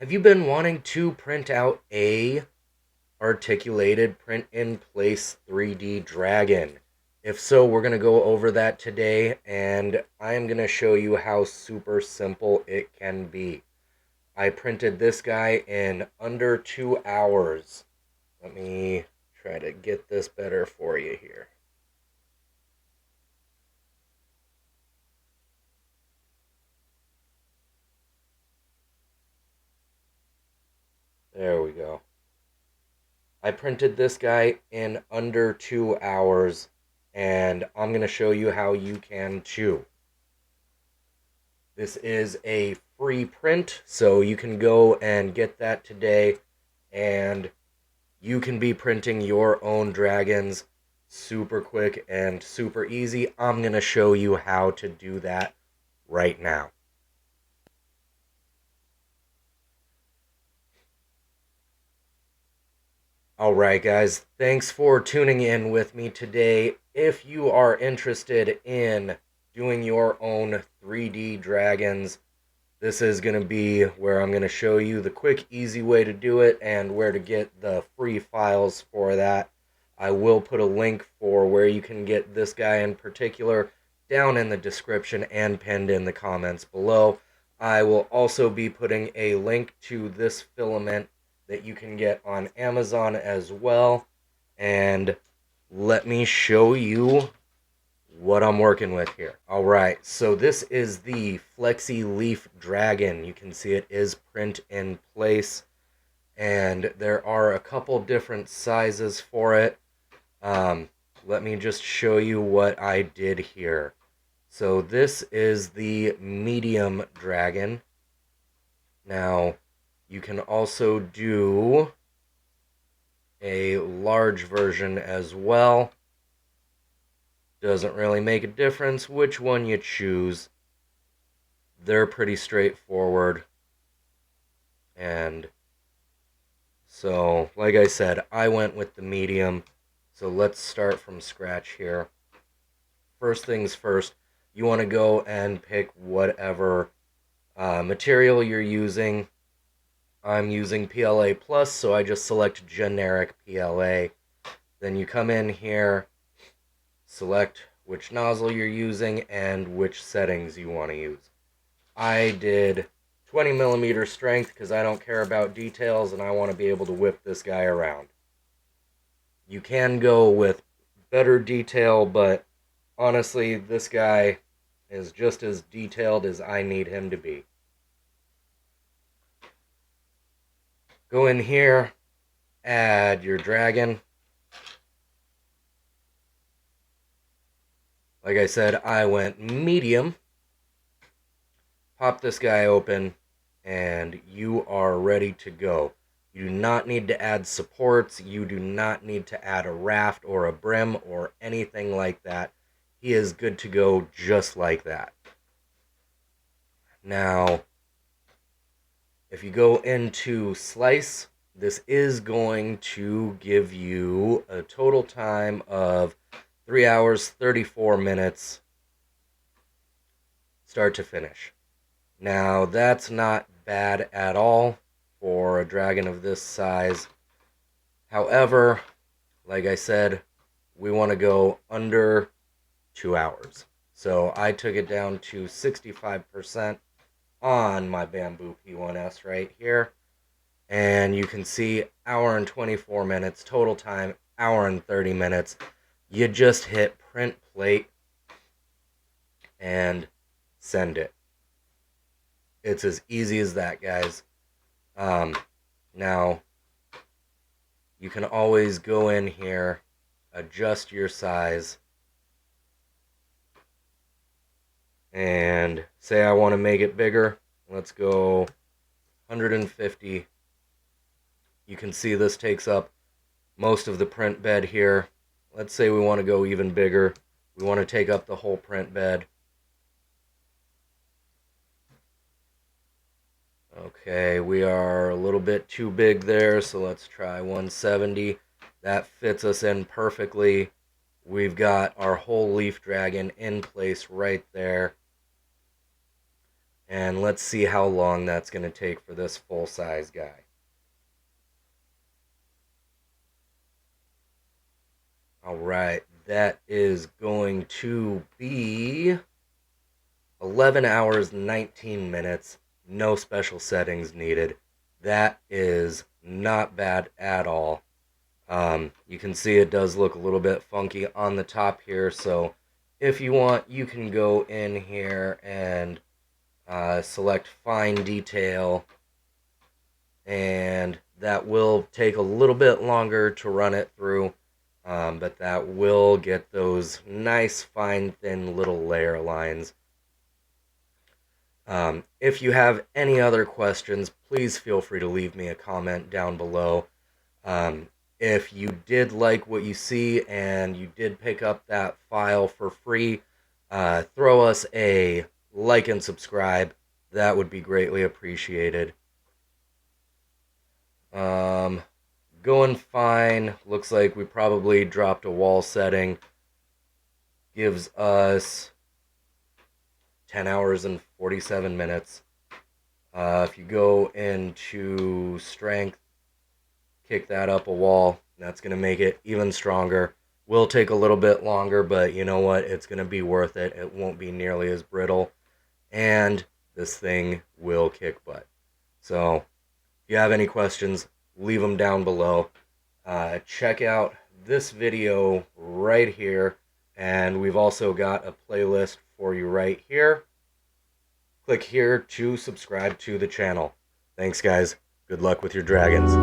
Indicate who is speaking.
Speaker 1: Have you been wanting to print out a articulated print in place 3D dragon? If so, we're going to go over that today, and I'm going to show you how super simple it can be. I printed this guy in under 2 hours. Let me try to get this better for you here. There we go. I printed this guy in under 2 hours, and I'm going to show you how you can too. This is a free print, so you can go and get that today, and you can be printing your own dragons super quick and super easy. I'm going to show you how to do that right now. Alright guys, thanks for tuning in with me today. If you are interested in doing your own 3D dragons, this is going to be where I'm going to show you the quick, easy way to do it and where to get the free files for that. I will put a link for where you can get this guy in particular down in the description and pinned in the comments below. I will also be putting a link to this filament that you can get on Amazon as well. And let me show you what I'm working with here. All right, so this is the Flexi Leaf Dragon. You can see it is print in place, and there are a couple different sizes for it. Let me just show you what I did here. So this is the medium dragon. Now, you can also do a large version as well. Doesn't really make a difference which one you choose. They're pretty straightforward. And so, like I said, I went with the medium. So let's start from scratch here. First things first, you want to go and pick whatever material you're using. I'm using PLA Plus, so I just select generic PLA. Then you come in here, select which nozzle you're using and which settings you want to use. I did 20 millimeter strength because I don't care about details and I want to be able to whip this guy around. You can go with better detail, but honestly, this guy is just as detailed as I need him to be. Go in here, add your dragon. Like I said, I went medium. Pop this guy open, and you are ready to go. You do not need to add supports. You do not need to add a raft or a brim or anything like that. He is good to go just like that. Now, if you go into slice, this is going to give you a total time of 3 hours, 34 minutes, start to finish. Now, that's not bad at all for a dragon of this size. However, like I said, we want to go under 2 hours. So I took it down to 65% on my BAMBU P1S right here. And you can see hour and 24 minutes, total time, hour and 30 minutes. You just hit print plate and send it. It's as easy as that, guys. Now, you can always go in here, adjust your size, and say I want to make it bigger. Let's go 150. You can see this takes up most of the print bed here. Let's say we want to go even bigger. We want to take up the whole print bed. Okay, we are a little bit too big there, so let's try 170. That fits us in perfectly. We've got our whole leaf dragon in place right there. And let's see how long that's going to take for this full-size guy. All right, that is going to be 11 hours, 19 minutes. No special settings needed. That is not bad at all. You can see it does look a little bit funky on the top here, so if you want, you can go in here and select fine detail, and that will take a little bit longer to run it through, but that will get those nice fine thin little layer lines. If you have any other questions, please feel free to leave me a comment down below. If you did like what you see and you did pick up that file for free, throw us a like and subscribe. That would be greatly appreciated. Going fine. Looks like we probably dropped a wall setting. Gives us 10 hours and 47 minutes. If you go into strength, kick that up a wall, that's going to make it even stronger. Will take a little bit longer, but you know what? It's going to be worth it. It won't be nearly as brittle, and this thing will kick butt. So if you have any questions, leave them down below. Check out this video right here, and we've also got a playlist for you right here. Click here to subscribe to the channel. Thanks, guys. Good luck with your dragons.